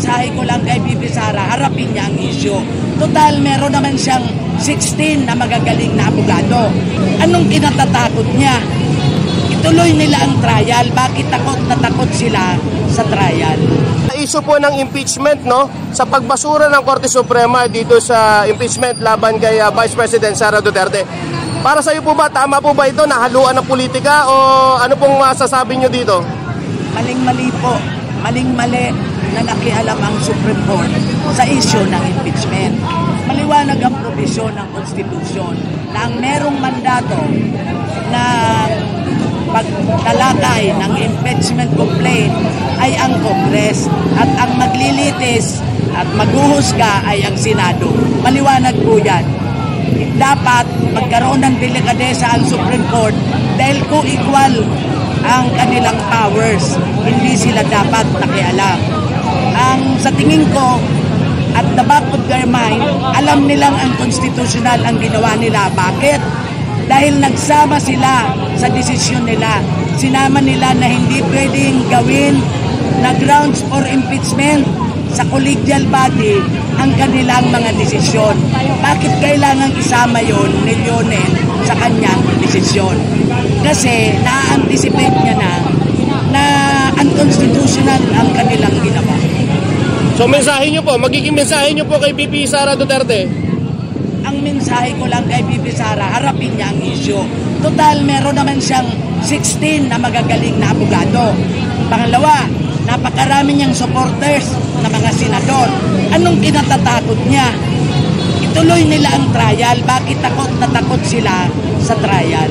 mensahe ko lang kay Bibi Sara, harapin niya ang issue. Total, meron naman siyang 16 na magagaling na abogado. Anong kinatatakot niya? Ituloy nila ang trial. Bakit takot na takot sila sa trial? Issue po ng impeachment, no, sa pagbasura ng Korte Suprema dito sa impeachment laban kay Vice President Sara Duterte. Para sa iyo po ba, tama po ba ito, nahaluan ng politika o ano pong masasabi nyo dito? Maling-mali po, maling-mali na nakialam ang Supreme Court sa issue ng impeachment. Maliwanag ang probisyon ng Constitution na ang merong mandato na pagtalakay ng impeachment complaint ay ang Congress at ang maglilitis at maghuhusga ay ang Senado. Maliwanag po yan. Dapat magkaroon ng delikadesa ang Supreme Court dahil co-equal ang kanilang powers. Hindi sila dapat nakialam. Sa tingin ko, at the back of their mind, alam nilang ang constitutional ang ginawa nila. Bakit? Dahil nagsama sila sa desisyon nila. Sinama nila na hindi pwedeng gawin na grounds for impeachment sa collegial body ang kanilang mga desisyon. Bakit kailangan isama yon ni Lionel sa kanyang desisyon? Kasi na-anticipate niya na unconstitutional ang kanilang ginawa. So mensahe nyo po, magiging mensahe nyo po kay Bibi Sara Duterte? Ang mensahe ko lang kay Bibi Sara, harapin niya ang issue. Total, meron naman siyang 16 na magagaling na abogado. Pangalawa, napakarami niyang supporters na mga senador. Anong kinatatakot niya? Ituloy nila ang trial. Bakit takot na takot sila sa trial?